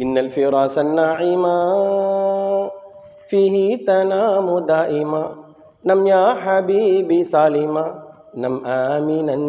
இன்னல் ஃபிராசன் நாயிமா ஃபிஹி தனாமு தாயிமா நம் யா ஹபீபி சாலிமா நம் ஆமினன்.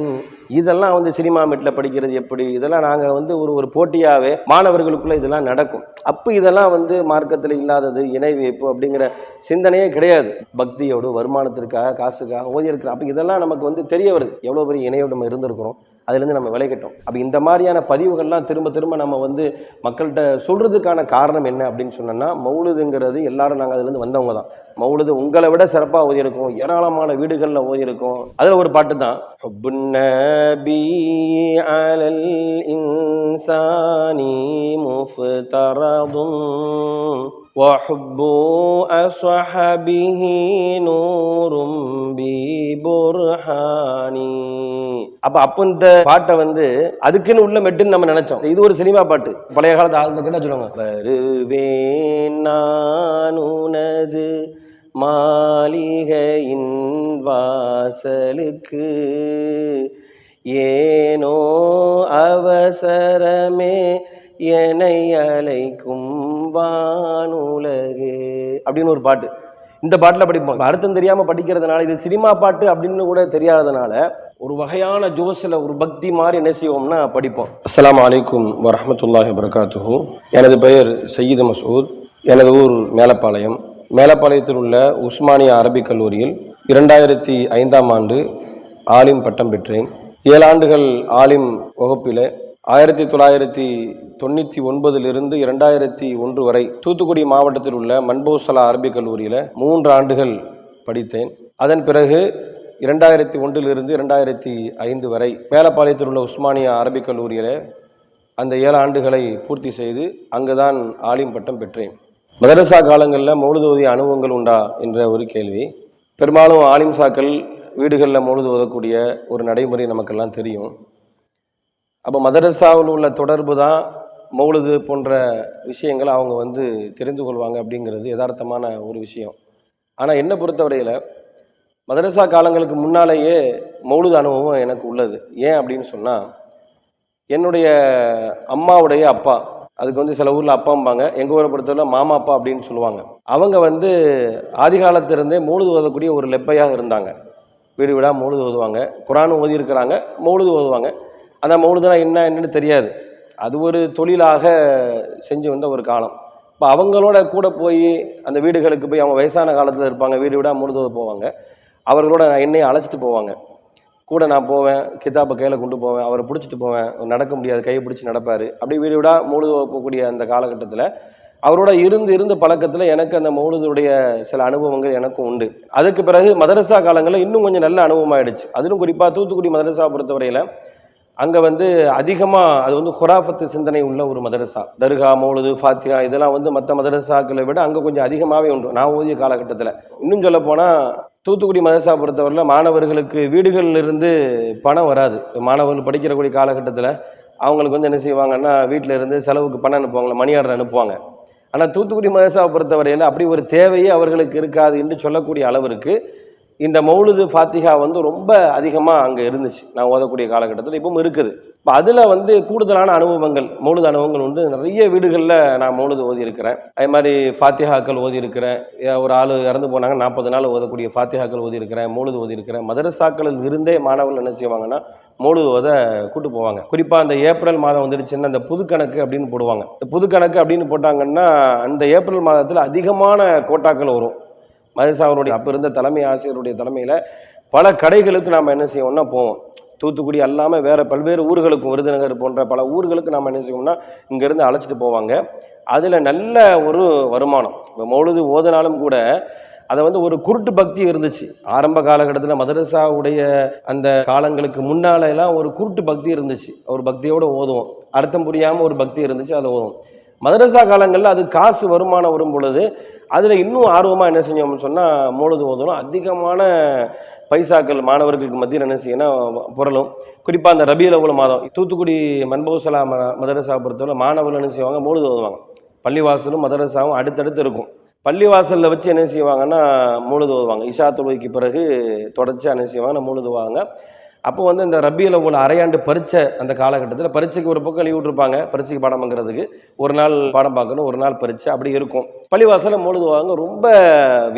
இதெல்லாம் வந்து சினிமா மெட்டில் படிக்கிறது எப்படி, இதெல்லாம் நாங்கள் வந்து ஒரு போட்டியாகவே மாணவர்களுக்குள்ள இதெல்லாம் நடக்கும். அப்போ இதெல்லாம் வந்து மார்க்கத்தில் இல்லாதது, இணை வைப்பு அப்படிங்கிற சிந்தனையே கிடையாது. பக்தியோடு வருமானத்திற்காக காசுக்காக ஓதி இருக்கிறோம். அப்போ இதெல்லாம் நமக்கு வந்து தெரிய வருது, எவ்வளோ பெரிய இணையோடு நம்ம இருந்திருக்கிறோம், அதுலேருந்து நம்ம விலகிட்டோம். அப்போ இந்த மாதிரியான பதிவுகள்லாம் திரும்ப திரும்ப நம்ம வந்து மக்கள்கிட்ட சொல்கிறதுக்கான காரணம் என்ன அப்படின்னு சொன்னோன்னா, மௌலுதுங்கிறது எல்லாரும் நாங்கள் அதுலேருந்து வந்தவங்க தான். மௌலுது உங்களை விட சிறப்பாக ஓதியிருக்கோம், ஏராளமான வீடுகளில் ஓதியிருக்கோம். அதில் ஒரு பாட்டு தான், ஹுப்புன்னபி அலல் இன்சானி முஃப்தரதுன் வஹுப்பு அஸ்ஹபிஹி நூரும் பி புர்ஹானி. அப்போ இந்த பாட்டை வந்து அதுக்குன்னு உள்ள மெட்டுன்னு நம்ம நினைச்சோம். இது ஒரு சினிமா பாட்டு. பழைய காலத்து ஆளுங்க கேட்டா சொல்லுவாங்க, வருவேன் நான் உனது மாளிகையின் வாசலுக்கு, ஏனோ அவசரமே என்னை அழைக்கும் வானுலகு அப்படின்னு ஒரு பாட்டு. இந்த பாட்டில் படிப்போம். அர்த்தம் தெரியாமல் படிக்கிறதுனால, இது சினிமா பாட்டு அப்படின்னு கூட தெரியாததுனால ஒரு வகையான ஜோஸில் ஒரு பக்தி மாதிரி என்ன செய்வோம்னா படிப்போம். அஸ்ஸலாமு அலைக்கும் வரஹ்மத்துல்லாஹி வபரகாத்துஹு. எனது பெயர் சையீது மசூத். எனது ஊர் மேலப்பாளையம். மேலப்பாளையத்தில் உள்ள உஸ்மானியா அரபிக் கல்லூரியில் 2005ஆம் ஆண்டு ஆலிம் பட்டம் பெற்றேன். 7 ஆண்டுகள் ஆலிம் வகுப்பில் 1999 2001 வரை தூத்துக்குடி மாவட்டத்தில் உள்ள மன்போசலா அரபிக் கல்லூரியில் 3 ஆண்டுகள் படித்தேன். அதன் பிறகு 2001 2005 வரை மேலப்பாளையத்தில் உள்ள உஸ்மானியா அரபிக் கல்லூரியில் அந்த 7 ஆண்டுகளை பூர்த்தி செய்து அங்குதான் ஆலிம் பட்டம் பெற்றேன். மதரசா காலங்களில் மௌலிது ஓதிய அனுபவங்கள் உண்டா என்ற ஒரு கேள்வி. பெரும்பாலும் ஆலிம் சாக்கள் வீடுகளில் மௌலிது ஓதக்கூடிய ஒரு நடைமுறை நமக்கெல்லாம் தெரியும். அப்போ மதரசாவில் உள்ள தொடர்பு தான் மௌலிது போன்ற விஷயங்களை அவங்க வந்து தெரிந்து கொள்வாங்க அப்படிங்கிறது யதார்த்தமான ஒரு விஷயம். ஆனால் என்னை பொறுத்தவரையில் மதரசா காலங்களுக்கு முன்னாலேயே மௌலிது அனுபவம் எனக்கு உள்ளது. ஏன் அப்படின்னு சொன்னால், என்னுடைய அம்மாவுடைய அப்பா, அதுக்கு வந்து சில ஊரில் அப்பாம்பாங்க, எங்கள் ஊரை பொறுத்தவரை மாமா அப்பா அப்படின்னு சொல்லுவாங்க. அவங்க வந்து ஆதி காலத்திலிருந்தே மௌலிது ஓதக்கூடிய ஒரு லெப்பையாக இருந்தாங்க. வீடு வீடாக மௌலிது ஓதுவாங்க, குரானும் ஓதி இருக்கிறாங்க, மௌலிது ஓதுவாங்க. ஆனால் மௌலிதுனா என்னன்னு தெரியாது. அது ஒரு தொழிலாக செஞ்சு வந்த ஒரு காலம். இப்போ அவங்களோட கூட போய் அந்த வீடுகளுக்கு போய், அவங்க வயசான காலத்தில் இருப்பாங்க, வீடு வீடாக மௌலிது ஓத போவாங்க. அவர்களோட என்னையை அழைச்சிட்டு போவாங்க. கூட நான் போவேன், கிதாப்பை கையில் கொண்டு போவேன், அவரை பிடிச்சிட்டு போவேன். நடக்க முடியாது, கையை பிடிச்சி நடப்பார். அப்படி வீடு வீடாக மௌலிது போகக்கூடிய அந்த காலகட்டத்தில் அவரோட இருந்து பழக்கத்தில் எனக்கு அந்த மௌலிதுடைய சில அனுபவங்கள் எனக்கும் உண்டு. அதுக்கு பிறகு மதரசா காலங்களில் இன்னும் கொஞ்சம் நல்ல அனுபவம் ஆயிடுச்சு. அதிலும் குறிப்பாக தூத்துக்குடி மதரசா பொறுத்தவரையில் அங்கே வந்து அதிகமாக அது வந்து ஹுராஃபத்து சிந்தனை உள்ள ஒரு மதரசா. தர்கா, மௌலிது, ஃபாத்திஹா இதெல்லாம் வந்து மற்ற மதரசாக்களை விட அங்கே கொஞ்சம் அதிகமாகவே உண்டு நான் ஓதிய காலகட்டத்தில். இன்னும் சொல்ல போனால் தூத்துக்குடி மதரசா பொறுத்தவரையில் மாணவர்களுக்கு வீடுகளிலிருந்து பணம் வராது. மாணவர்கள் படிக்கிறக்கூடிய காலகட்டத்தில் அவங்களுக்கு வந்து என்ன செய்வாங்கன்னா, வீட்டில் இருந்து செலவுக்கு பணம் அனுப்புவாங்களே, மணி ஆர்டர் அனுப்புவாங்க. ஆனால் தூத்துக்குடி மதரசாவை பொறுத்தவரையில் அப்படி ஒரு தேவையே அவர்களுக்கு இருக்காது என்று சொல்லக்கூடிய அளவிற்கு இந்த மௌலிது ஃபாத்திஹா வந்து ரொம்ப அதிகமாக அங்கே இருந்துச்சு நான் ஓதக்கூடிய காலகட்டத்தில். இப்பவும் இருக்குது. இப்போ அதில் வந்து கூடுதலான அனுபவங்கள், மௌலிது அனுபவங்கள் உண்டு. நிறைய வீடுகளில் நான் மௌலிது ஓதி இருக்கிறேன். அதே மாதிரி ஃபாத்திஹாக்கள் ஓதி இருக்கிறேன். ஒரு ஆள் இறந்து போனாங்க, 40 நாள் ஓதக்கூடிய ஃபாத்திஹாக்கள் ஓதி இருக்கிறேன், மௌலிது ஓதி இருக்கிறேன். மதரசாக்களில் இருந்தே மாணவர்கள் என்ன செய்வாங்கன்னா மௌலிது ஓத கூட்டு போவாங்க. குறிப்பாக அந்த ஏப்ரல் மாதம் வந்துடுச்சுன்னா அந்த புதுக்கணக்கு அப்படின்னு போடுவாங்க. இந்த புதுக்கணக்கு அப்படின்னு போட்டாங்கன்னா அந்த ஏப்ரல் மாதத்தில் அதிகமான கோட்டாக்கள் வரும். மதரசாவுடைய அப்போ இருந்த தலைமை ஆசிரியருடைய தலைமையில் பல கடைகளுக்கு நாம் என்ன செய்வோம்னா போவோம். தூத்துக்குடி அல்லாமல் வேறு பல்வேறு ஊர்களுக்கும், விருதுநகர் போன்ற பல ஊர்களுக்கு நாம் என்ன செய்வோம்னா இங்கேருந்து அழைச்சிட்டு போவாங்க. அதில் நல்ல ஒரு வருமானம். இப்போ மௌலிது ஓதினாலும் கூட அதை வந்து ஒரு குருட்டு பக்தி இருந்துச்சு ஆரம்ப காலகட்டத்தில். மதரசாவுடைய அந்த காலங்களுக்கு முன்னாலெல்லாம் ஒரு குருட்டு பக்தி இருந்துச்சு. ஒரு பக்தியோடு ஓதுவோம், அர்த்தம் புரியாமல் ஒரு பக்தி இருந்துச்சு, அதை ஓதுவோம். மதரசா காலங்களில் அது காசு வருமானம் வரும் பொழுது அதில் இன்னும் ஆர்வமாக என்ன செஞ்சோம்னு சொன்னால் மௌலிது ஓதணும். அதிகமான பைசாக்கள் மாணவர்களுக்கு மத்தியில் என்ன செய்யணும் புரளும். குறிப்பாக அந்த ரபியுல் அவ்வல் மாதம் தூத்துக்குடி மன்போசலா மதரசா பொறுத்தவரை மாணவர்கள் என்ன செய்வாங்க, மௌலிது ஓதுவாங்க. பள்ளிவாசலும் மதரசாவும் அடுத்தடுத்து இருக்கும். பள்ளிவாசலில் வச்சு என்ன செய்வாங்கன்னா மௌலிது ஓதுவாங்க. இஷா தொழுகைக்கு பிறகு தொடர்ச்சியாக என்ன செய்வாங்க மௌலிது ஓதுவாங்க. அப்போ வந்து இந்த ரபியுல் அவ்வல் அரையாண்டு பரீட்சை அந்த காலகட்டத்தில் பரீட்சைக்கு ஒரு பக்கம் லீவ் விட்டுருப்பாங்க, பரீட்சைக்கு பாடம் வாங்குறதுக்கு ஒரு நாள் பாடம் பார்க்கணும், ஒரு நாள் பரீட்சை அப்படி இருக்கும். பள்ளிவாசலில் மௌலிது வாங்க ரொம்ப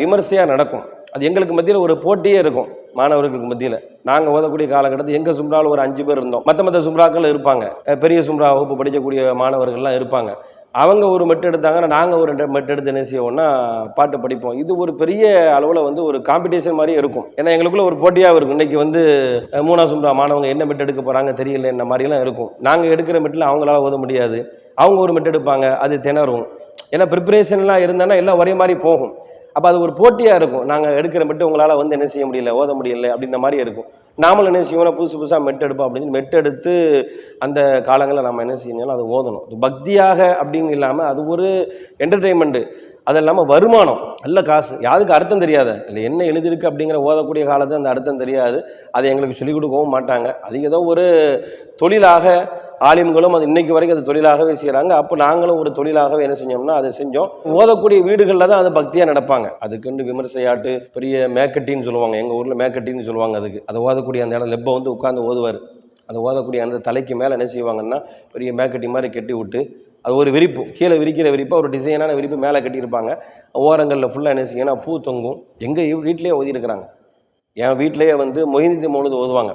விமர்சையாக நடக்கும். அது எங்களுக்கு மத்தியில் ஒரு போட்டியே இருக்கும், மாணவர்களுக்கு மத்தியில். நாங்கள் ஓதக்கூடிய காலகட்டத்தில் எங்கள் சும்ராவில் ஒரு 5 பேர் இருந்தோம். மற்ற சும்ராக்கள் இருப்பாங்க, பெரிய சும்ரா வகுப்பு படிக்கக்கூடிய மாணவர்கள்லாம் இருப்பாங்க. அவங்க ஒரு மெட்டு எடுத்தாங்கன்னா நாங்கள் ஒரு 2 மெட்டு எடுத்து என்ன செய்வோம்னா பாட்டு படிப்போம். இது ஒரு பெரிய அளவில் வந்து ஒரு காம்படிஷன் மாதிரியே இருக்கும். ஏன்னா எங்களுக்குள்ள ஒரு போட்டியாக இருக்கும். இன்னைக்கு வந்து 3ஆம் சும்ரா மாணவங்க என்ன மெட்டு எடுக்க போகிறாங்க தெரியல, இந்த மாதிரிலாம் இருக்கும். நாங்கள் எடுக்கிற மெட்டில் அவங்களால ஓத முடியாது, அவங்க ஒரு மெட்டு எடுப்பாங்க, அது திணறும். ஏன்னா ப்ரிப்பரேஷன்லாம் இருந்தாங்கன்னா எல்லாம் ஒரே மாதிரி போகும். அப்போ அது ஒரு போட்டியாக இருக்கும். நாங்கள் எடுக்கிற மெட்டு உங்களால் வந்து என்ன செய்ய முடியல, ஓத முடியல அப்படின்ற மாதிரி இருக்கும். நாமளும் என்ன செய்வோம்னா புதுசாக மெட்டு எடுப்போம் அப்படின்னு மெட்டு எடுத்து அந்த காலங்களில் நம்ம என்ன செய்யணும், அதை ஓதணும். இது பக்தியாக அப்படின்னு இல்லாமல் அது ஒரு என்டர்டெயின்மெண்ட்டு, அது இல்லாமல் வருமானம், நல்ல காசு. யாருக்கு அர்த்தம் தெரியாத இல்லை என்ன எழுதியிருக்கு அப்படிங்கிற ஓதக்கூடிய காலத்தில் அந்த அர்த்தம் தெரியாது, அதை எங்களுக்கு சொல்லிக் கொடுக்கவும் மாட்டாங்க. அது ஏதோ ஒரு தொழிலாக ஆலிம்களும் அது இன்னைக்கு வரைக்கும் அது தொழிலாகவே செய்கிறாங்க. அப்போ நாங்களும் ஒரு தொழிலாகவே என்ன செஞ்சோம்னா அதை செஞ்சோம். ஓதக்கூடிய வீடுகளில் தான் அது பக்தியாக நடப்பாங்க. அதுக்குன்னு விமர்சையாட்டு பெரிய மேக்கட்டின்னு சொல்லுவாங்க, எங்கள் ஊரில் மேக்கட்டின்னு சொல்லுவாங்க. அதுக்கு அதை ஓதக்கூடிய அந்த இடம் லெப்பை வந்து உட்காந்து ஓதுவார். அதை ஓதக்கூடிய அந்த தலைக்கு மேலே என்ன செய்வாங்கன்னா பெரிய மேக்கட்டி மாதிரி கட்டி விட்டு, அது ஒரு விரிப்பு, கீழே விரிக்கிற விரிப்பை ஒரு டிசைனான விரிப்பு மேலே கட்டியிருப்பாங்க. ஓரங்களில் ஃபுல்லாக என்ன செய்யணும்னா பூ தொங்கும். எங்கள் வீட்டிலேயே ஓதிருக்கிறாங்க. என் வீட்டிலேயே வந்து மொய்தீன் மௌலிது ஓதுவாங்க,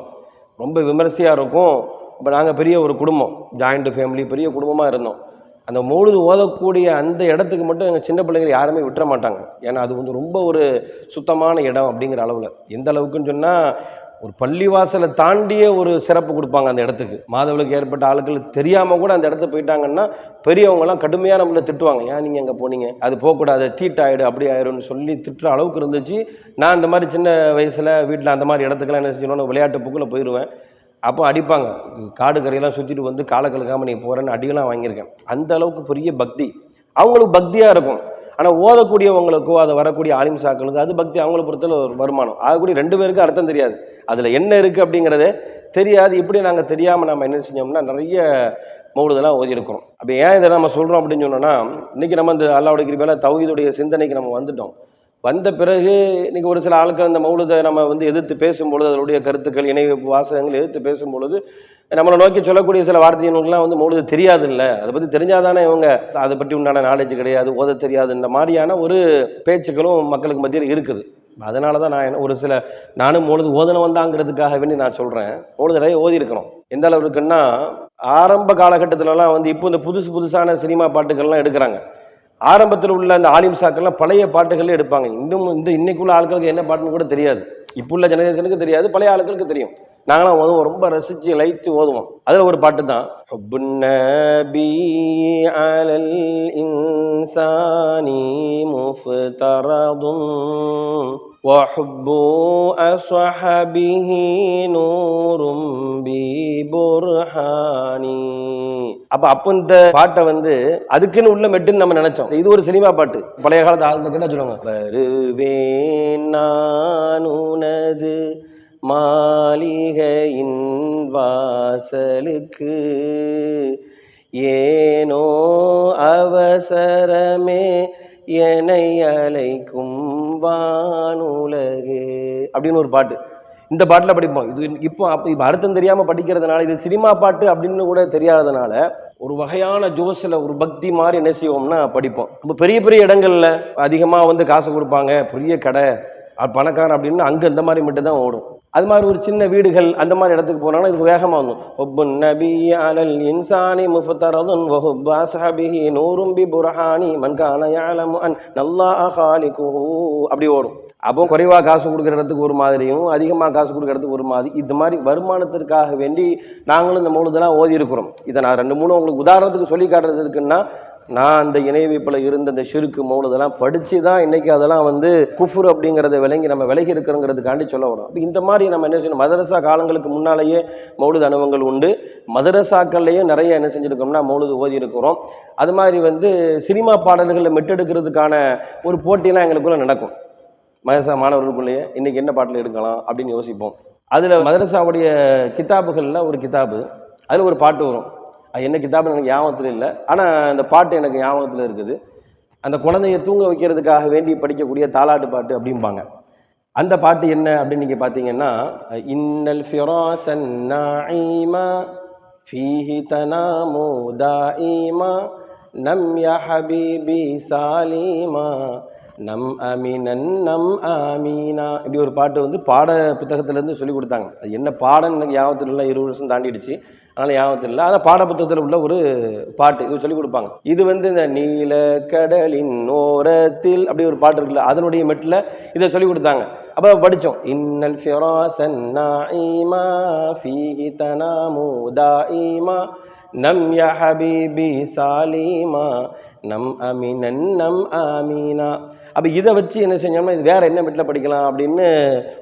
ரொம்ப விமர்சையாக இருக்கும். இப்போ நாங்கள் பெரிய ஒரு குடும்பம், ஜாயிண்ட் ஃபேமிலி, பெரிய குடும்பமாக இருந்தோம். அந்த மௌலிது ஓதக்கூடிய அந்த இடத்துக்கு மட்டும் எங்கள் சின்ன பிள்ளைங்க யாருமே விட்டுற மாட்டாங்க. ஏன்னா அது வந்து ரொம்ப ஒரு சுத்தமான இடம் அப்படிங்கிற அளவில். எந்த அளவுக்குன்னு சொன்னால் ஒரு பள்ளிவாசலை தாண்டிய ஒரு சிறப்பு கொடுப்பாங்க அந்த இடத்துக்கு. மாதவிலக்கு ஏற்பட்ட ஆட்கள் தெரியாமல் கூட அந்த இடத்துக்கு போயிட்டாங்கன்னா பெரியவங்கலாம் கடுமையான நம்மளை திட்டுவாங்க. ஏன் நீங்கள் அங்கே போனீங்க, அது போகக்கூடாது, தீட்டாயிடு அப்படி ஆயிடும்னு சொல்லி திட்டுற அளவுக்கு இருந்துச்சு. நான் இந்த மாதிரி சின்ன வயசில் வீட்டில் அந்த மாதிரி இடத்துக்குலாம் என்ன செஞ்சோன்னா விளையாட்டு புக்கில் போயிடுவேன். அப்போ அடிப்பாங்க, காடு கரையெல்லாம் சுற்றிட்டு வந்து காலை கழுக்காமல் நீ போகிறேன்னு அடியெல்லாம் வாங்கியிருக்கேன். அந்த அளவுக்கு பெரிய பக்தி அவங்களுக்கு பக்தியாக இருக்கும். ஆனால் ஓதக்கூடியவங்களுக்கோ அதை வரக்கூடிய ஆலிம் சாக்களுக்கு அது பக்தி, அவங்கள பொறுத்தல ஒரு வருமானம். ஆகக்கூடிய 2 பேருக்கு அர்த்தம் தெரியாது, அதில் என்ன இருக்குது அப்படிங்கிறதே தெரியாது. இப்படி நாங்கள் தெரியாமல் நம்ம என்ன செஞ்சோம்னா நிறைய மௌலிதெல்லாம் ஓதியிருக்கிறோம். அப்போ ஏன் இதை நம்ம சொல்கிறோம் அப்படின்னு சொன்னோன்னா, இன்றைக்கி நம்ம இந்த அல்லாஹ்வுடைய கிருபையால தௌஹீதுடைய சிந்தனைக்கு நம்ம வந்துட்டோம். வந்த பிறகு இன்றைக்கி ஒரு சில ஆட்கள் அந்த மௌலிதை நம்ம வந்து எதிர்த்து பேசும்பொழுது, அதனுடைய கருத்துக்கள் இணை வாசகங்கள் எதிர்த்து பேசும்பொழுது நம்மளை நோக்கி சொல்லக்கூடிய சில வார்த்தைகளுக்கெல்லாம் வந்து மௌலிது தெரியாது. இல்லை, அதை பற்றி தெரிஞ்சாதானே இவங்க, அதை பற்றி உண்டான நாலேஜ் கிடையாது, ஓத தெரியாது, இந்த மாதிரியான ஒரு பேச்சுக்களும் மக்களுக்கு மத்தியில் இருக்குது. அதனால தான் நான் ஒரு சில நானும் மௌலிது ஓதனம் தாங்கிறதுக்காக வேண்டி நான் சொல்கிறேன். மௌலிது நிறைய ஓதி இருக்கிறோம். எந்த அளவு இருக்குன்னா, ஆரம்ப காலகட்டத்திலலாம் வந்து இப்போ இந்த புதுசான சினிமா பாட்டுகள்லாம் எடுக்கிறாங்க. ஆரம்பத்தில் உள்ள அந்த ஆலிம் சாக்கள்லாம் பழைய பாட்டுகளே எடுப்பாங்க. இன்னைக்குள்ள ஆட்களுக்கு என்ன பாட்டுன்னு கூட தெரியாது. இப்போ உள்ள ஜெனரேஷனுக்கு தெரியாது, பழைய ஆட்களுக்கு தெரியும். நாங்களாம் ஓதுவோம், ரொம்ப ரசித்து லைத்து ஓதுவோம். அதில் ஒரு பாட்டு தான், ஹுப்புன்னபி அலல் இன்சானி முஃப்தரதுன் வஹுப்பு அஸ்ஹபிஹி நூரும் பி புர்ஹானி. அப்போ இந்த பாட்டை வந்து அதுக்குன்னு உள்ள மெட்டுன்னு நம்ம நினைச்சோம். இது ஒரு சினிமா பாட்டு. பழைய காலத்து ஆளுங்க கேட்டா சொல்லுவாங்க, வருவேன் நான் உனது மாளிகையின் வாசலுக்கு, ஏனோ அவசரமே என்னை அழைக்கும் வானுலகு அப்படின்னு ஒரு பாட்டு. இந்த பாட்டில் படிப்போம். இது இப்போ அர்த்தம் தெரியாமல் படிக்கிறதுனால, இது சினிமா பாட்டு அப்படின்னு கூட தெரியாததுனால ஒரு வகையான ஜோஸில் ஒரு பக்தி மாதிரி என்ன செய்வோம்னா படிப்போம். இப்போ பெரிய பெரிய இடங்கள்ல அதிகமாக வந்து காசு கொடுப்பாங்க, பெரிய கடை, பணக்காரன் அப்படின்னு அங்கே இந்த மாதிரி மட்டும் தான் ஓடும். அது மாதிரி ஒரு சின்ன வீடுகள் அந்த மாதிரி இடத்துக்கு போனாங்கன்னா இதுக்கு வேகமாக வந்துடும். ஹுப்புன் நபி அலல் இன்சானி முஃப்தரதுன் வஹுப்பு அஸ்ஹபிஹி நூரும் பி புர்ஹானி மன் கான யஅலமு அன் அல்லாஹ காலிகுஹு அப்படி ஓடும். அப்போ குறைவாக காசு கொடுக்குற இடத்துக்கு ஒரு மாதிரியும், அதிகமாக காசு கொடுக்குற இடத்துக்கு ஒரு மாதிரி, இது மாதிரி வருமானத்திற்காக வேண்டி நாங்களும் இந்த மௌலிதெல்லாம் ஓதி இருக்கிறோம். இதை நான் 2-3 உங்களுக்கு உதாரணத்துக்கு சொல்லி காட்டுறதுக்குன்னா, நான் அந்த இணை வைப்பில் இருந்த இந்த ஷிர்க் மௌலிதெல்லாம் படித்து தான் இன்றைக்கி அதெல்லாம் வந்து குஃபுர் அப்படிங்கிறத விளங்கி நம்ம விலகி இருக்கிறோங்கிறதுக்காண்டி சொல்ல வரும். அப்போ இந்த மாதிரி நம்ம என்ன செய்யணும், மதரசா காலங்களுக்கு முன்னாலேயே மௌலிது அனுபவங்கள் உண்டு. மதரசாக்கள்லேயே நிறைய என்ன செஞ்சுருக்கோம்னா மௌலிது ஓதி இருக்கிறோம். அது மாதிரி வந்து சினிமா பாடல்களில் மெட்டெடுக்கிறதுக்கான ஒரு போட்டியெல்லாம் எங்களுக்குள்ளே நடக்கும். மதரசா மாணவர்களுக்குள்ளேயே இன்றைக்கி என்ன பாட்டில் எடுக்கலாம் அப்படின்னு யோசிப்போம். அதில் மதரசாவுடைய கிதாபுகளில் ஒரு கிதாபு, அதில் ஒரு பாட்டு வரும். அது என்ன கிதாபு எனக்கு ஞாபகத்தில் இல்லை, ஆனால் அந்த பாட்டு எனக்கு ஞாபகத்தில் இருக்குது. அந்த குழந்தைய தூங்க வைக்கிறதுக்காக வேண்டி படிக்கக்கூடிய தாலாட்டு பாட்டு அப்படிம்பாங்க. அந்த பாட்டு என்ன அப்படின்னு நீங்கள் பார்த்தீங்கன்னா, இன்னல் ஃபிராசன் நாஈமா ஃபீஹி தனாமு தாஈமா நம் யா ஹபீபி சாலீமா நம் அமீனன் நம் ஆமீனா. இப்படி ஒரு பாட்டு வந்து பாட புத்தகத்திலேருந்து சொல்லி கொடுத்தாங்க. அது என்ன பாடம்னு எனக்கு ஞாபகத்தில் இல்லை, 20 வருஷம் தாண்டிடுச்சு, அதனால் ஞாபகத்தில் இல்லை. ஆனால் பாட புத்தகத்தில் உள்ள ஒரு பாட்டு இது சொல்லி கொடுப்பாங்க. இது வந்து இந்த நீல கடலின் ஓரத்தில் அப்படி ஒரு பாட்டு இருக்குல்ல, அதனுடைய மெட்டில் இதை சொல்லி கொடுத்தாங்க. அப்போ படித்தோம், இன்னல் ஃபிராசன் நாஈமா ஃபீஹி தனாமு தாஈமா நம் யா ஹபீபி சாலீமா நம் அமீனன் நம் ஆமீனா. அப்போ இதை வச்சு என்ன செஞ்சோம்னா, இது வேறு என்ன மெட்டில் படிக்கலாம் அப்படின்னு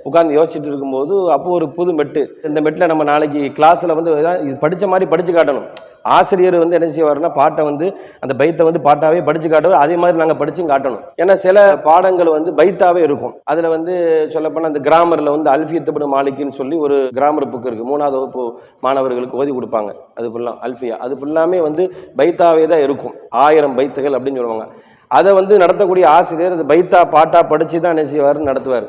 உட்காந்து யோசிச்சுட்டு இருக்கும்போது, அப்போது ஒரு புது மெட்டு, இந்த மெட்டில் நம்ம நாளைக்கு கிளாஸில் வந்து இது படித்த மாதிரி படித்து காட்டணும். ஆசிரியர் வந்து என்ன செய்வாருன்னா, பாட்டை வந்து அந்த பைத்தை வந்து பாட்டாவே படித்து காட்டுவோம், அதே மாதிரி நாங்கள் படித்தும் காட்டணும். ஏன்னா சில பாடங்கள் வந்து பைத்தாவே இருக்கும். அதில் வந்து சொல்லப்போனால் அந்த கிராமரில் வந்து அல்ஃபியத் இப்னு மாலிக்னு சொல்லி ஒரு கிராமர் புக் இருக்குது, 3ஆவது வகுப்பு மாணவர்களுக்கு ஓதி கொடுப்பாங்க. அது ஃபுல்லாக அல்ஃபியா, அது ஃபுல்லாமே வந்து பைத்தாவே தான் இருக்கும், 1000 பைத்துகள் அப்படின்னு சொல்லுவாங்க. அதை வந்து நடத்தக்கூடிய ஆசிரியர் அது பைத்தா பாட்டா படித்து தான் என்ன செய்வார், நடத்துவார்.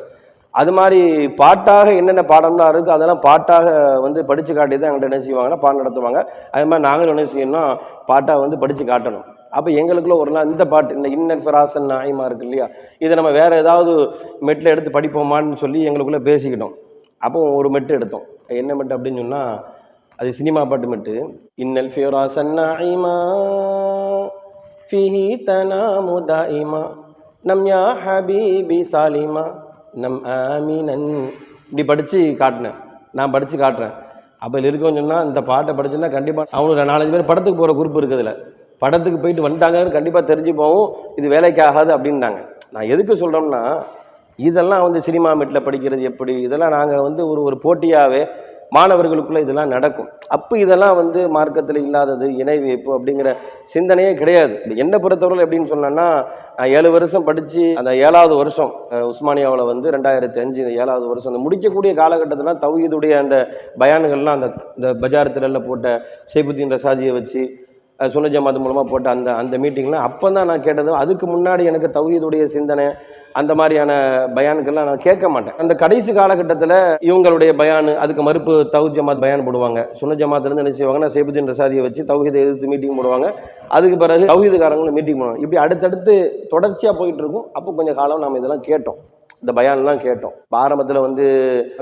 அது மாதிரி பாட்டாக என்னென்ன பாடம்லாம் இருக்குது அதெல்லாம் பாட்டாக வந்து படித்து காட்டி தான் எங்கள்கிட்ட என்ன செய்வாங்கன்னா பாடம் நடத்துவாங்க. அதே மாதிரி நாங்களும் என்ன செய்யணும்னா பாட்டாக வந்து படித்து காட்டணும். அப்போ எங்களுக்குள்ள ஒரு நாள் இந்த பாட்டு, இந்த இன்னல் ஃபிராசன் நாயிமா இருக்கு இல்லையா, இதை நம்ம வேறு ஏதாவது மெட்டில் எடுத்து படிப்போமான்னு சொல்லி எங்களுக்குள்ளே பேசிக்கிட்டோம். அப்போ ஒரு மெட்டு எடுத்தோம். என்ன மெட்டு அப்படின்னு சொன்னால், அது சினிமா பாட்டு மெட்டு. இன்னல் ஃபிராசன் நாயிமா ஃபீஹி தனாமு தாயிமா நம் யா ஹபீபி சாலிமா நம் ஆமீனன். இப்படி படித்து காட்டினேன், நான் படித்து காட்டுறேன். அப்போ இதில் இருக்கவங்க சொன்னால், இந்த பாட்டை படிச்சுன்னா கண்டிப்பாக அவங்களுக்கு 4-5 பேர் படத்துக்கு போகிற குரூப் இருக்குதுல, படத்துக்கு போயிட்டு வந்துட்டாங்கன்னு கண்டிப்பாக தெரிஞ்சு போகும், இது வேலைக்கு ஆகாது அப்படின்னாங்க. நான் எதுக்கு சொல்கிறோம்னா, இதெல்லாம் வந்து சினிமா மெட்டில் படிக்கிறது எப்படி, இதெல்லாம் நாங்கள் வந்து ஒரு போட்டியாகவே மாணவர்களுக்குள்ளே இதெல்லாம் நடக்கும். அப்போ இதெல்லாம் வந்து மார்க்கத்தில் இல்லாதது, இணை வைப்பு அப்படிங்கிற சிந்தனையே கிடையாது. என்னை பொறுத்தவரை எப்படின்னு சொன்னேன்னா, நான் 7 வருஷம் படித்து அந்த 7ஆவது வருஷம் உஸ்மானியாவில் வந்து 2005 இந்த 7ஆவது வருஷம் அந்த முடிக்கக்கூடிய காலகட்டத்தில் தௌஹீதுடைய அந்த பயான்கள்லாம் அந்த பஜார் திரளில் போட்ட ஷைபுத்தீன் ரசாஜியை வச்சு சுன்ன ஜமாத் மூலமாக போட்ட அந்த மீட்டிங்லாம் அப்போ தான் நான் கேட்டது. அதுக்கு முன்னாடி எனக்கு தௌஹீதுடைய சிந்தனை அந்த மாதிரியான பயானுக்கெல்லாம் நான் கேட்க மாட்டேன். அந்த கடைசி காலகட்டத்தில் இவங்களுடைய பயானு, அதுக்கு மறுப்பு தௌஹீத் ஜமாத் பயான் போடுவாங்க. சுன்ன ஜமாத்லேருந்து என்ன செய்வாங்கன்னா ஷைபுத்தீன் ரசாதியை வச்சு தௌஹீதை எதிர்த்து மீட்டிங் போடுவாங்க. அதுக்கு பிறகு தௌஹீதுக்காரங்களும் மீட்டிங் போடுவாங்க. இப்படி அடுத்தடுத்து தொடர்ச்சியாக போயிட்டு இருக்கும். அப்போ கொஞ்சம் காலம் நாம் இதெல்லாம் கேட்டோம், இந்த பயான்லாம் கேட்டோம். ஆரம்பத்தில் வந்து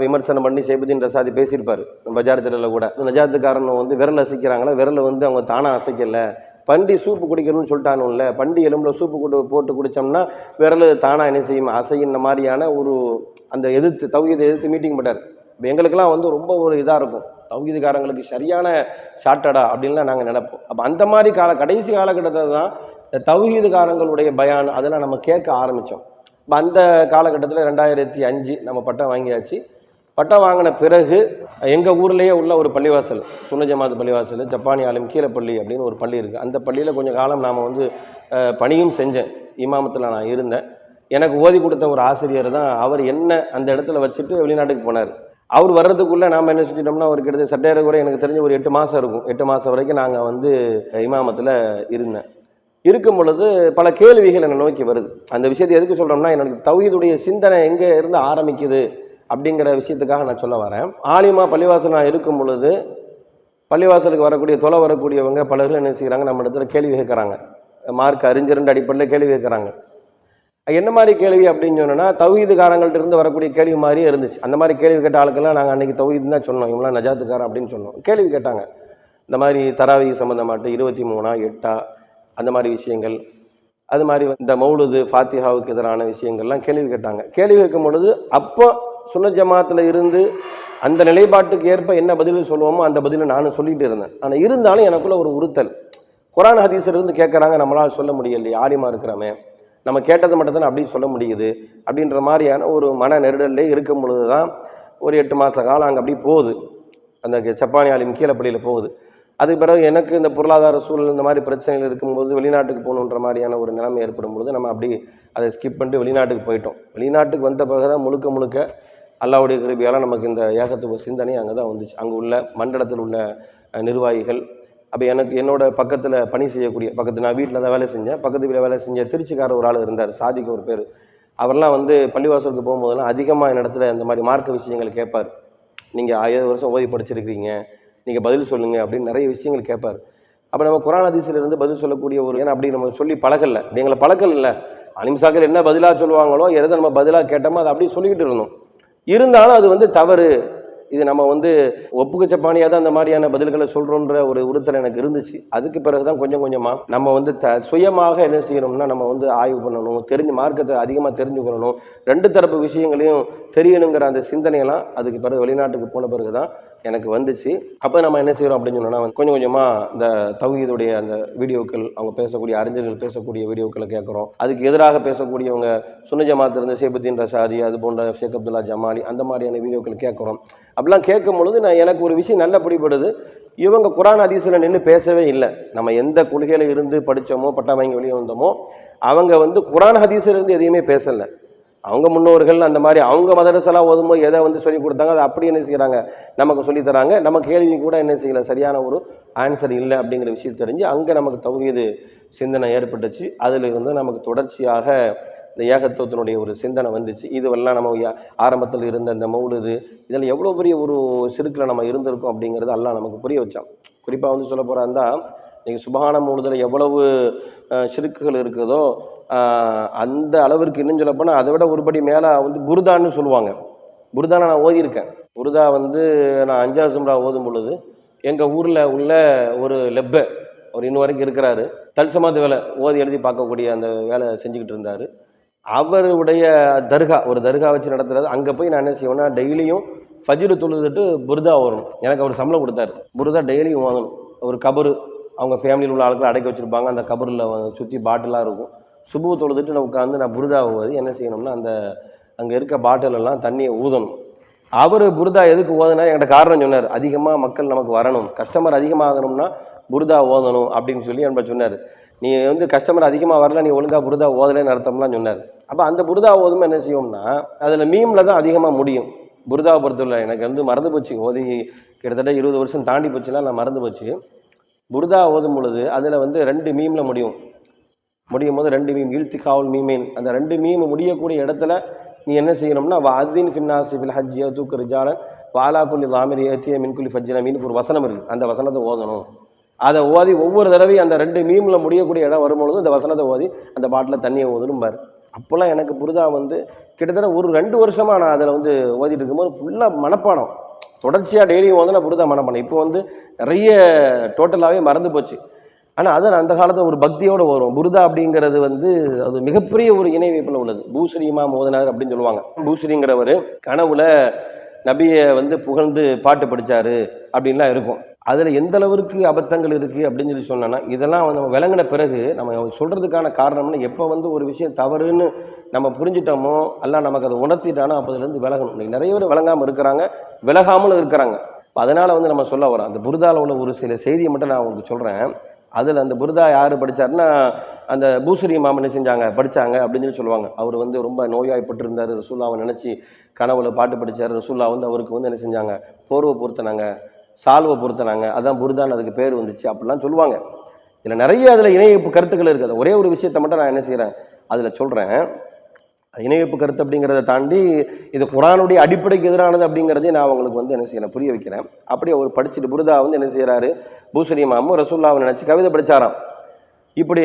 விமர்சனம் பண்ணி ஷைபுத்தீன் ரசாதி பேசியிருப்பார் பஜார் திரையில் கூட. நஜாத்துக்காரன் வந்து விரல் அசைக்கிறாங்களா, விரலை வந்து அவங்க தானாக அசைக்கலை, பண்டி சூப்பு குடிக்கணும்னு சொல்லிட்டானுல்ல, பண்டி எலும்பில் சூப்பு போட்டு குடித்தோம்னா விரல் தானாக என்ன செய்யும், அசையின மாதிரியான ஒரு அந்த தௌஹீதை எதிர்த்து மீட்டிங் போட்டார். இப்போ எங்களுக்கெல்லாம் வந்து ரொம்ப ஒரு இதாக இருக்கும், தௌஹீதுக்காரங்களுக்கு சரியான ஷார்ட்டடா அப்படின்லாம் நாங்கள் நினைப்போம். அப்போ அந்த மாதிரி கடைசி காலகட்டத்தில் தான் இந்த தௌஹீதுக்காரங்களுடைய பயான் அதெல்லாம் நம்ம கேட்க ஆரம்பித்தோம். இப்போ அந்த காலகட்டத்தில் 2005 நம்ம பட்டம் வாங்கியாச்சு. பட்டம் வாங்கின பிறகு எங்கள் ஊர்லேயே உள்ள ஒரு பள்ளிவாசல், சுன்ன ஜமாத் பள்ளிவாசல், ஜப்பானி ஆலிம் கீழப்பள்ளி அப்படின்னு ஒரு பள்ளி இருக்குது. அந்த பள்ளியில் கொஞ்சம் காலம் நாம் வந்து பணியும் செஞ்சேன், இமாமத்தில் நான் இருந்தேன். எனக்கு ஓதி கொடுத்த ஒரு ஆசிரியர் தான், அவர் என்ன அந்த இடத்துல வச்சுட்டு வெளிநாட்டுக்கு போனார். அவர் வர்றதுக்குள்ளே நாம் என்ன செஞ்சிட்டோம்னா, ஒரு கிட்டத்தட்ட சட்டேற கூட எனக்கு தெரிஞ்ச ஒரு 8 மாதம் இருக்கும். 8 மாதம் வரைக்கும் நாங்கள் வந்து இமாமத்தில் இருந்தேன். இருக்கும் பொழுது பல கேள்விகள் என்னை நோக்கி வருது. அந்த விஷயத்தை எதுக்கு சொல்கிறோம்னா, எனக்கு தௌஹீதுடைய சிந்தனை எங்கே இருந்து ஆரம்பிக்குது அப்படிங்கிற விஷயத்துக்காக நான் சொல்ல வரேன். ஆலிமா பள்ளிவாசல் நான் இருக்கும் பொழுது பள்ளிவாசலுக்கு வரக்கூடிய வரக்கூடியவங்க பலரும் என்ன செய்கிறாங்க, நம்ம இடத்துல கேள்வி கேட்குறாங்க, மார்க் அறிஞர்ன்ற அடிப்படையில் கேள்வி கேட்குறாங்க. என்ன மாதிரி கேள்வி அப்படின்னு சொன்னோன்னா, தௌஹீதுக்காரங்கள்ட்ட இருந்து வரக்கூடிய கேள்வி மாதிரியே இருந்துச்சு. அந்த மாதிரி கேள்வி கேட்ட ஆளுக்கெல்லாம் நாங்கள் அன்றைக்கி தௌஹீதுன்னு தான் சொன்னோம், இவங்களாம் நஜாத்துக்காரன் அப்படின்னு சொன்னோம். கேள்வி கேட்டாங்க, இந்த மாதிரி தராவி சம்மந்தமாட்டு 23 8 அந்த மாதிரி விஷயங்கள், அது மாதிரி இந்த மௌலுது ஃபாத்திஹாவுக்கு எதிரான விஷயங்கள்லாம் கேள்வி கேட்டாங்க. கேள்வி கேட்கும் பொழுது அப்போ சுன்ன ஜமாத்தில் இருந்து அந்த நிலைப்பாட்டுக்கு ஏற்ப என்ன பதில் சொல்லுவோமோ அந்த பதிலை நானும் சொல்லிட்டு இருந்தேன். ஆனால் இருந்தாலும் எனக்குள்ள ஒரு உறுத்தல், குரான் ஹதீஸில் இருந்து கேட்குறாங்க, நம்மளால் சொல்ல முடியலையே, ஆலிமா இருக்கிறாமே, நம்ம கேட்டது மட்டும் தானே அப்படி சொல்ல முடியுது அப்படின்ற மாதிரியான ஒரு மன நெருடல்லே இருக்கும் பொழுது தான் ஒரு 8 மாத காலம் அங்கே அப்படி போகுது, அந்த ஜப்பானி ஆலிம் கீழப்பள்ளியில் போகுது. அதுக்கு பிறகு எனக்கு இந்த பொருளாதார சூழல் இந்த மாதிரி பிரச்சனைகள் இருக்கும்போது வெளிநாட்டுக்கு போகணுன்ற மாதிரியான ஒரு நிலைமை ஏற்படும் பொழுது நம்ம அப்படி அதை ஸ்கிப் பண்ணிட்டு வெளிநாட்டுக்கு போயிட்டோம். வெளிநாட்டுக்கு வந்த பிறகு தான் முழுக்க அல்லாஹ்வுடைய கிருபையால் நமக்கு இந்த ஏகத்துவ சிந்தனை அங்கே தான் வந்துச்சு. அங்கே உள்ள மண்டலத்தில் உள்ள நிர்வாகிகள், அப்போ என்னோட பக்கத்தில் பணி செய்யக்கூடிய, நான் வீட்டில் தான் வேலை செஞ்சேன், பக்கத்து வீட்டில் வேலை செஞ்ச திருச்சிக்கார ஒரு ஆள் இருந்தார், சாதிக்கு ஒரு பேர். அவர்லாம் வந்து பள்ளிவாசலுக்கு போகும்போதெல்லாம் அதிகமாக இடத்துல இந்த மாதிரி மார்க்க விஷயங்கள் கேட்பார். நீங்கள் 1000 வருஷம் ஓதி படிச்சிருக்கிறீங்க, நீங்கள் பதில் சொல்லுங்கள் அப்படின்னு நிறைய விஷயங்கள் கேட்பார். அப்போ நம்ம குர்ஆன் ஹதீஸிலிருந்து பதில் சொல்லக்கூடிய ஒரு ஏன்னா அப்படி நம்ம சொல்லி பழகல, எங்களை பழக்கல் இல்லை. அலிம்சாக்கள் என்ன பதிலாக சொல்லுவாங்களோ எதை நம்ம பதிலாக கேட்டோமோ அதை அப்படியே சொல்லிக்கிட்டு இருந்தோம். இருந்தாலும் அது வந்து தவறு, இது நம்ம வந்து ஒப்புக்கச்சப்பானியாக தான் அந்த மாதிரியான பதில்களை சொல்கிறோன்ற ஒரு உறுத்தல் எனக்கு இருந்துச்சு. அதுக்கு பிறகு தான் கொஞ்சம் கொஞ்சமாக நம்ம வந்து சுயமாக என்ன செய்யணும்னா நம்ம வந்து ஆய்வு பண்ணணும், மார்க்கத்தை அதிகமாக தெரிஞ்சுக்கணும், ரெண்டு தரப்பு விஷயங்களையும் தெரியணுங்கிற அந்த சிந்தனையெல்லாம் அதுக்கு பிறகு வெளிநாட்டுக்கு போன பிறகு தான் எனக்கு வந்துச்சு. அப்போ நம்ம என்ன செய்கிறோம் அப்படின்னு சொன்னோன்னா கொஞ்சம் கொஞ்சமாக இந்த தௌஹீதுடைய அந்த வீடியோக்கள், அவங்க பேசக்கூடிய அறிஞர்கள் பேசக்கூடிய வீடியோக்களை கேட்குறோம். அதுக்கு எதிராக பேசக்கூடியவங்க சுன்ன ஜமாத் இருந்த ஷேபுத்தீன் ரஷாதி, அது போன்ற ஷேக் அப்துல்லா ஜமாலி, அந்த மாதிரியான வீடியோக்கள் கேட்குறோம். அப்படிலாம் கேட்கும் பொழுது எனக்கு ஒரு விஷயம் நல்ல பிடிபடுது. இவங்க குர்ஆன் ஹதீஸில் நின்று பேசவே இல்லை. நம்ம எந்த கொள்கையில இருந்து படித்தோமோ பட்டா வாங்கி வெளியே வந்தோமோ அவங்க வந்து குர்ஆன் ஹதீஸில் இருந்து எதையுமே பேசலை. அவங்க முன்னோர்கள் அந்த மாதிரி அவங்க மதரசெல்லாம் ஓதும்போது எதை வந்து சொல்லி கொடுத்தாங்க அதை அப்படி என்ன செய்கிறாங்க நமக்கு சொல்லித்தராங்க. நம்ம கேள்வி கூட என்ன செய்யலை, சரியான ஒரு ஆன்சர் இல்லை அப்படிங்கிற விஷயம் தெரிஞ்சு அங்கே நமக்கு தௌஹீது சிந்தனை ஏற்பட்டுச்சு. அதில் இருந்து நமக்கு தொடர்ச்சியாக இந்த ஏகத்துவத்தினுடைய ஒரு சிந்தனை வந்துச்சு. இதுவெல்லாம் நம்ம ஆரம்பத்தில் இருந்த இந்த மௌலுது இதில் எவ்வளோ பெரிய ஒரு சிறுக்கில் நம்ம இருந்திருக்கோம் அப்படிங்கிறது அல்லாஹ் நமக்கு புரிய வச்சான். குறிப்பாக வந்து சொல்ல போகிறா இருந்தால் நீங்கள் சுபஹான மௌலுதில் எவ்வளவு சிறுக்குகள் இருக்குதோ அந்த அளவிற்கு இன்னும் சொல்லப்போனால் அதை விட ஒருபடி மேலே வந்து புருதான்னு சொல்லுவாங்க. புருதானை நான் ஓதியிருக்கேன். புருதா வந்து நான் 5வது சும்ரா ஓதும் பொழுது எங்கள் ஊரில் உள்ள ஒரு லெப்பை அவர் இன்னும் வரைக்கும் இருக்கிறாரு, தல்சமாத் வேலை ஓதி எழுதி பார்க்கக்கூடிய அந்த வேலை செஞ்சுக்கிட்டு இருந்தார். அவருடைய தர்கா, ஒரு தர்கா வச்சு நடத்துறது. அங்கே போய் நான் என்ன செய்வேன்னா டெய்லியும் ஃபஜ்ரு தொழுதுட்டு புருதா வரும். எனக்கு அவர் சம்பளம் கொடுத்தாரு. புருதா டெய்லியும் வாங்கணும். ஒரு கபரு, அவங்க ஃபேமிலியில் உள்ள ஆட்களை அடக்கி வச்சுருப்பாங்க. அந்த கபரில் சுற்றி பாட்டிலாக இருக்கும். சுபு தொழுதுட்டு நான் உட்காந்து நான் புருதா ஓதி என்ன செய்யணும்னா அந்த அங்கே இருக்க பாட்டிலெல்லாம் தண்ணியை ஊதணும். அவர் புருதா எதுக்கு ஓதுனா என்கிட்ட காரணம் சொன்னார். அதிகமாக மக்கள் நமக்கு வரணும், கஸ்டமர் அதிகமாகணும்னா புருதா ஓதணும் அப்படின்னு சொல்லி என்கிட்ட சொன்னார். நீ வந்து கஸ்டமர் அதிகமாக வரல, நீ ஒழுங்காக புருதா ஓதலைன்னு அர்த்தம்லாம் சொன்னார். அப்போ அந்த புருதா ஓதுமே என்ன செய்வோம்னா அதில் மீமில் தான் அதிகமாக முடியும். புருதாவை பொறுத்தவரை எனக்கு வந்து மறந்து போச்சு, ஓதி கிட்டத்தட்ட 20 வருஷம் தாண்டி போச்சுன்னா நான் மறந்து போச்சு. புருதா ஓதும் பொழுது அதில் வந்து 2 மீமில் முடியும் போது 2 மீம் இல்திகாவுல் மீமேன், அந்த 2 மீம் முடியக்கூடிய இடத்துல நீ என்ன செய்யணும்னா வாதீன் ஃபின்னாசி ஃபில் ஹஜ்ஜிய தூக்கு ரிஜாலன் வாலா குல்லி லாமிரி ஏத்திய மின்குலி ஃபஜ்ஜின மீன் ஒரு வசனம் இருக்குது. அந்த வசனத்தை ஓதணும். அதை ஓதி ஒவ்வொரு தடவையும் அந்த 2 மீமில் முடியக்கூடிய இடம் வரும்பொழுது அந்த வசனத்தை ஓதி அந்த பாட்டில் தண்ணியை ஓதணும் பாரு. அப்போல்லாம் எனக்கு புருதா வந்து கிட்டத்தட்ட ஒரு 2 வருஷமாக நான் அதில் வந்து ஓதிட்டு இருக்கும்போது ஃபுல்லாக மனப்பாடம், தொடர்ச்சியாக டெய்லியும் வந்து நான் புருதா மனப்பாடம். இப்போ வந்து நிறைய டோட்டலாகவே மறந்து போச்சு. ஆனால் அது அந்த காலத்தில் ஒரு பக்தியோடு வரும். புருதா அப்படிங்கிறது வந்து அது மிகப்பெரிய ஒரு இணை வைப்பில் உள்ளது. பூஸ்ரீ இமாம் ஓதினார் அப்படின்னு சொல்லுவாங்க. பூஸ்ரீங்கிறவர் கனவுல நபியை வந்து புகழ்ந்து பாட்டு படித்தார் அப்படின்லாம் இருக்கும். அதில் எந்த அளவிற்கு அபத்தங்கள் இருக்குது அப்படின்னு சொல்லி சொன்னோன்னா இதெல்லாம் நம்ம விளங்கின பிறகு நம்ம சொல்கிறதுக்கான காரணம்னா எப்போ வந்து ஒரு விஷயம் தவறுன்னு நம்ம புரிஞ்சிட்டோமோ எல்லாம் நமக்கு அதை உணர்த்திட்டானோ அப்போ அதுலேருந்து விலகணும். இன்னைக்கு நிறைய பேர் விளங்காமல் இருக்கிறாங்க, விலகாமலும் இருக்கிறாங்க. அதனால் வந்து நம்ம சொல்ல வரோம். அந்த புருதாவில் உள்ள ஒரு சில செய்தியை மட்டும் நான் உங்களுக்கு சொல்கிறேன். அதில் அந்த புருதா யார் படித்தாருன்னா அந்த பூஸ்ரீ இமாம் என்ன செஞ்சாங்க படித்தாங்க அப்படின்னு சொல்லி சொல்லுவாங்க. அவர் வந்து ரொம்ப நோயாய்ப்பட்டு இருந்தார். ரசூல்லாவை நினச்சி கனவுல பாட்டு படித்தார். ரசூல்லா வந்து அவருக்கு வந்து என்ன செஞ்சாங்க, போர்வை பொருத்தினாங்க, சால்வை பொருத்தினாங்க. அதான் புருதான்னு அதுக்கு பேர் வந்துச்சு அப்படிலாம் சொல்லுவாங்க. இதில் நிறைய அதில் இணையப்பு கருத்துக்கள் இருக்குது. ஒரே ஒரு விஷயத்தை மட்டும் நான் என்ன செய்கிறேன் அதில் சொல்கிறேன். இணையப்பு கருத்து அப்படிங்கிறத தாண்டி இது குர்ஆனுடைய அடிப்படைக்கு எதிரானது அப்படிங்கிறதே நான் அவங்களுக்கு வந்து என்ன செய்யறேன் புரிய வைக்கிறேன். அப்படி அவர் படிச்சுட்டு புருதா வந்து என்ன செய்யறாரு, பூஸ்ரீ இமாமும் ரசூல்லாவை நினைச்சு கவிதை படிச்சாராம். இப்படி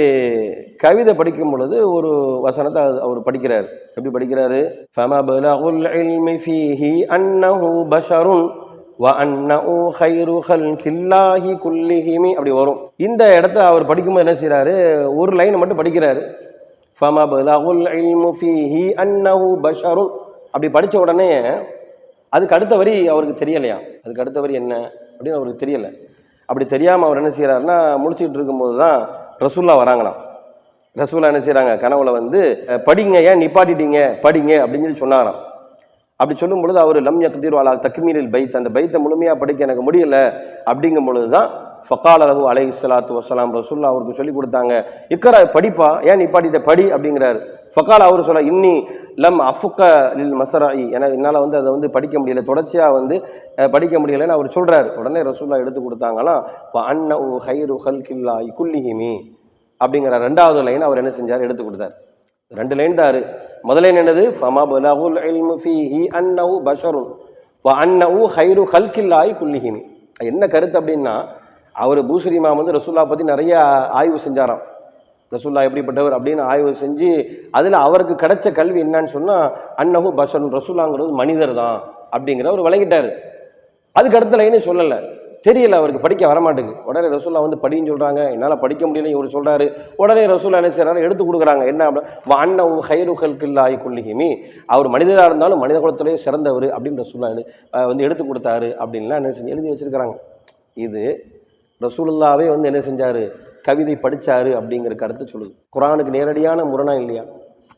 கவிதை படிக்கும் பொழுது ஒரு வசனத்தை அவர் படிக்கிறார். எப்படி படிக்கிறாரு, ஃபமபலகுல் இல்மி ஃபீஹி அன்னஹு பஷருன் வ அன்னஹு கைரு ஹல்கில்லாஹி குல்லிஹிமி அப்படி வரும். இந்த இடத்த அவர் படிக்கும்போது என்ன செய்யறாரு, ஒரு லைன் மட்டும் படிக்கிறாரு. ஃபமபலகுல் இல்மு ஃபீஹி அன்னஹு பஷருன் அப்படி படித்த உடனே அதுக்கு அடுத்த வரி அவருக்கு தெரியலையா, அதுக்கு அடுத்த வரி என்ன அப்படின்னு அவருக்கு தெரியலை. அப்படி தெரியாமல் அவர் என்ன செய்கிறாருன்னா முடிச்சுக்கிட்டு இருக்கும்போது தான் ரசூல்லா வராங்களாம். ரசூல்லா என்ன செய்கிறாங்க, கனவுல வந்து படிங்க, ஏன் நிப்பாட்டிட்டீங்க, படிங்க அப்படின்னு சொல்லி சொன்னாராம். அப்படி சொல்லும் பொழுது அவர் லம் யக்திரு அலா தக்மீலில் பைத், அந்த பைத்தை முழுமையாக படிக்க எனக்கு முடியலை அப்படிங்கும் பொழுது தான் ஃபகால லஹு அலைஹிஸ்ஸலாத்து வஸ்ஸலாம் ரசூல்லா அவருக்கு சொல்லி கொடுத்தாங்க, இக்கரா படிப்பா, ஏன் நிப்பாட்டிட்ட படி அப்படிங்கிறாரு. ஃபகால அவர் சொல்ல இன்னி லம் அஃபுக்க லில் மசராயி, ஏன்னா என்னால் வந்து அதை வந்து படிக்க முடியலை, தொடர்ச்சியாக வந்து படிக்க முடியலைன்னு அவர் சொல்கிறார். உடனே ரசூல்லா எடுத்து கொடுத்தாங்களாம், அன்னஹு கைரு ஹல்கில்லாஹி குல்லிஹிமி அப்படிங்கிற 2வது லைன் அவர் என்ன செஞ்சார் எடுத்து கொடுத்தார். 2 லைன் தான் முதல்ல என்னது ஃபமபலகுல் இல்மு ஃபீஹி அன்னஹு பஷருன் வ அன்னஹு கைரு ஹல்கில்லாஹி குல்லிஹிம். என்ன கருத்து அப்படின்னா, அவர் பூசரி இமாம் வந்து ரசூலுல்லாஹ் பற்றி நிறைய ஆய்வு செஞ்சாராம். ரசூலுல்லாஹ் எப்படிப்பட்டவர் அப்படின்னு ஆய்வு செஞ்சு அதில் அவருக்கு கிடைச்ச கல்வி என்னன்னு சொன்னால் அன்னஹு பஷருன், ரசூலுல்லாஹ்ங்கிறது மனிதர் தான் அப்படிங்கிற அவர் விளங்கிட்டாரு. அதுக்கு அடுத்த லைனே சொல்லலை, தெரியல அவருக்கு, படிக்க வரமாட்டேங்குது. உடனே ரசூலுல்லாஹ் வந்து படின்னு சொல்கிறாங்க, என்னால் படிக்க முடியல இவர் சொல்கிறாரு. உடனே ரசூலுல்லாஹ் என்ன செய்கிறாரு, எடுத்து கொடுக்குறாங்க. என்ன அப்படின்னா அன்னஹு கைரு ஹல்கில்லாஹி குல்லிஹிம், அவர் மனிதராக இருந்தாலும் மனித குலத்திலேயே சிறந்தவர் அப்படின்னு ரசூலுல்லாஹ் வந்து எடுத்து கொடுத்தாரு அப்படின்லாம் என்ன செஞ்சு எழுதி வச்சிருக்கிறாங்க. இது ரசூலுல்லாஹ்வே வந்து என்ன செஞ்சாரு, கவிதை படிச்சாரு அப்படிங்கிற கருத்து சொல்லுது. குர்ஆனுக்கு நேரடியான முரணா இல்லையா?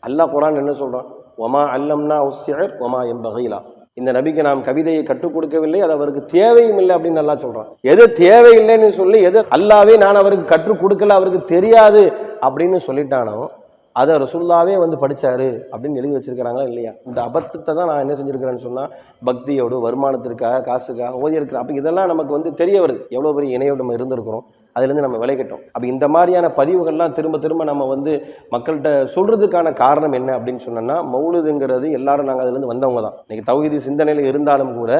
அல்லாஹ் குர்ஆன் என்ன சொல்றான், ஒமா அல்லம்னா உஸ்ஸிர் ஒமா எம்பகைலா, இந்த நபிக்கு நாம் கவிதையை கற்றுக் கொடுக்கவில்லை, அது அவருக்கு தேவையும் இல்லை அப்படின்னு அல்லாஹ் சொல்றான். எது தேவையில்லைன்னு சொல்லி எது அல்லாஹ்வே நான் அவருக்கு கற்றுக் கொடுக்கல, அவருக்கு தெரியாது அப்படின்னு சொல்லிட்டானோ அதை ரசூலுல்லாஹ்வே வந்து படிச்சாரு அப்படின்னு எழுதி வச்சிருக்கிறாங்களா இல்லையா? இந்த அபத்தத்தை தான் நான் என்ன செஞ்சிருக்கிறேன்னு சொன்னா, பக்தியோடு வருமானத்திற்காக காசுக்காக ஓதி இருக்கிறேன். அப்போ இதெல்லாம் நமக்கு வந்து தெரிய வருது, எவ்வளோ பெரிய இணையோடு நம்ம இருந்திருக்கிறோம், அதுலேருந்து நம்ம விலகிட்டோம். அப்போ இந்த மாதிரியான பதிவுகள்லாம் திரும்ப திரும்ப நம்ம வந்து மக்கள்கிட்ட சொல்றதுக்கான காரணம் என்ன அப்படின்னு சொன்னோம்னா, மௌலுதுங்கிறது எல்லாரும் நாங்கள் அதுலேருந்து வந்தவங்க தான். இன்னைக்கு தௌஹீது சிந்தனையில் இருந்தாலும் கூட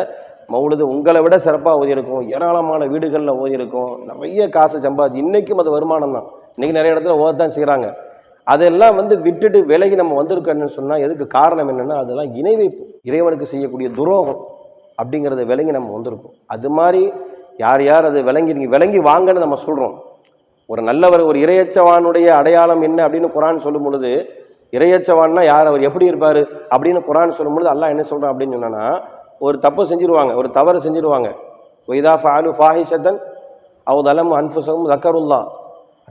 மௌலுது உங்களை விட சிறப்பாக ஓதியிருக்கும், ஏராளமான வீடுகளில் ஓதியிருக்கும், நிறைய காசு சம்பாதிச்சு இன்னைக்கும் அது வருமானம் தான். இன்னைக்கு நிறைய இடத்துல ஓதத்தான் செய்கிறாங்க. அதெல்லாம் வந்து விட்டுட்டு விலகி நம்ம வந்திருக்கோன்னு சொன்னால் எதுக்கு காரணம் என்னென்னா, அதெல்லாம் இணை வைப்பு, இறைவனுக்கு செய்யக்கூடிய துரோகம் அப்படிங்கிறத விளங்கி நம்ம வந்திருக்கோம். அது மாதிரி யார் யார் அதை விளங்கி வாங்கன்னு நம்ம சொல்கிறோம். ஒரு நல்லவர், ஒரு இறையச்சவானுடைய அடையாளம் என்ன அப்படின்னு குர்ஆன் சொல்லும் பொழுது, இறையச்சவான்னா யார், அவர் எப்படி இருப்பார் அப்படின்னு குர்ஆன் சொல்லும் பொழுது அல்லாஹ் என்ன சொல்கிறான் அப்படின்னு சொன்னா, ஒரு தப்பு செஞ்சிருவாங்க, ஒரு தவறு செஞ்சிருவாங்க. ஒய்தா ஃபாலு ஃபாஹிஷத்தன் அவ் தலம் அன்ஃபுஸஹும் ஸக்கருல்லாஹ்,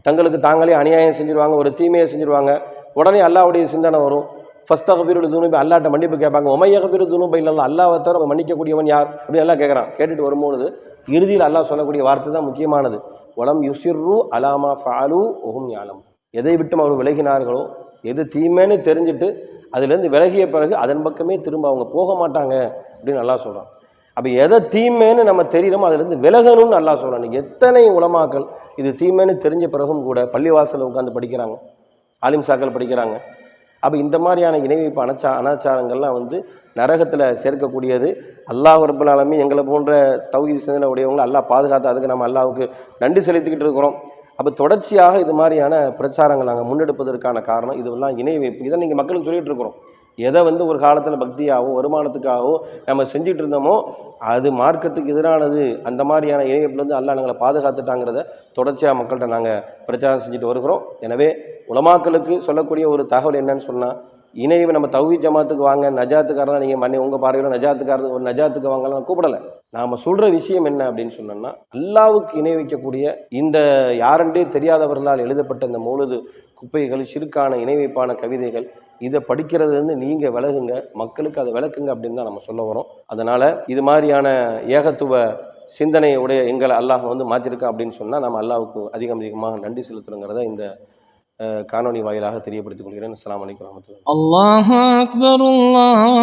தங்களுக்கு தாங்களே அநியாயம் செஞ்சிருவாங்க, ஒரு தீமையை செஞ்சிருவாங்க. உடனே அல்லாஹ்வுடைய சிந்தனை வரும், ஃபஸ்தக்ஃபிரு துனூப, அல்லாஹ்ட்ட மன்னிப்பு கேட்பாங்க. ஒமை யக்ஃபிரு துனூப இல்லல்லாஹ், அல்லாஹ்வை தவிர மன்னிக்கக்கூடியவன் யார் அப்படின்னு எல்லாம் கேட்குறான். கேட்டுட்டு வரும்பொழுது இறுதியில் அல்லாஹ் சொல்லக்கூடிய வார்த்தை தான் முக்கியமானது, வலம் யுசிர்ரு அலாமா ஃபாலு ஒஹும் யாலம், எதை விட்டும் அவர் விலகினார்களோ, எது தீமைன்னு தெரிஞ்சுட்டு அதுலேருந்து விலகிய பிறகு அதன் பக்கமே திரும்ப அவங்க போக மாட்டாங்க அப்படின்னு அல்லாஹ் சொல்கிறான். அப்போ எதை தீமைன்னு நம்ம தெரியணுமோ அதுலேருந்து விலகணும்னு அல்லாஹ் சொல்கிறான். நீங்கள் எத்தனை உலமாக்கள் இது தீமைன்னு தெரிஞ்ச பிறகும் கூட பள்ளிவாசலில் உட்காந்து படிக்கிறாங்க, ஆலிம் சாக்கள் படிக்கிறாங்க. அப்போ இந்த மாதிரியான இணைவைப்பு அனாச்சாரங்கள்லாம் வந்து நரகத்தில் சேர்க்கக்கூடியது. அல்லாஹ் ரப்பல் ஆலமீன் எங்களை போன்ற தௌஹீத் சிந்தனை உடையவங்களை அல்லாஹ் பாதுகாத்து அதுக்கு நம்ம அல்லாஹ்வுக்கு நன்றி செலுத்திக்கிட்டு இருக்கிறோம். அப்போ தொடர்ச்சியாக இது மாதிரியான பிரச்சாரங்கள் நாங்கள் முன்னெடுப்பதற்கான காரணம் இதுவெல்லாம் இணை வைப்பு. இதை நீங்கள் மக்களுக்கு சொல்லிகிட்டு இருக்கிறோம். எதை வந்து ஒரு காலத்தில் பக்தியாகவோ வருமானத்துக்காகவோ நம்ம செஞ்சுட்டு இருந்தோமோ அது மார்க்கத்துக்கு எதிரானது, அந்த மாதிரியான இணை வைப்புலேருந்து அல்லாஹ் நாங்களை பாதுகாத்துட்டாங்கிறத தொடர்ச்சியாக மக்கள்கிட்ட நாங்கள் பிரச்சாரம் செஞ்சுட்டு வருகிறோம். எனவே உலமாக்களுக்கு சொல்லக்கூடிய ஒரு தகவல் என்னன்னு சொன்னால், இணைவை நம்ம தௌஹீத் ஜமாத்துக்கு வாங்க, நஜாத்துக்காரதான் நீங்கள் உங்கள் பார்வையில் நஜாத்துக்காரர் ஒரு நஜாத்துக்கு வாங்கலாம் கூப்பிடலை. நாம் சொல்கிற விஷயம் என்ன அப்படின்னு சொன்னோம்னா, அல்லாஹ்வுக்கு இணை வைக்கக்கூடிய இந்த யாரென்றே தெரியாதவர்களால் எழுதப்பட்ட இந்த மௌலுது குப்பைகள், சிறுக்கான இணை வைப்பான கவிதைகள், இதை படிக்கிறதுலேருந்து நீங்கள் விலகுங்க, மக்களுக்கு அதை விளக்குங்க அப்படின்னு தான் நம்ம சொல்ல வரோம். அதனால் இது மாதிரியான ஏகத்துவ சிந்தனையை உடைய எங்களை அல்லாஹ் வந்து மாற்றிருக்கா அப்படின்னு சொன்னால் நம்ம அல்லாஹ்வுக்கு அதிகமாக நன்றி செலுத்துறோங்கிறத இந்த காணொளி வாயிலாக தெரியப்படுத்திக் கொள்கிறேன். அஸ்ஸலாமு அலைக்கும் வரஹ்மத்துல்லாஹி. அல்லாஹு அக்பர், அல்லாஹு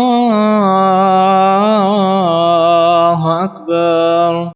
அக்பர்.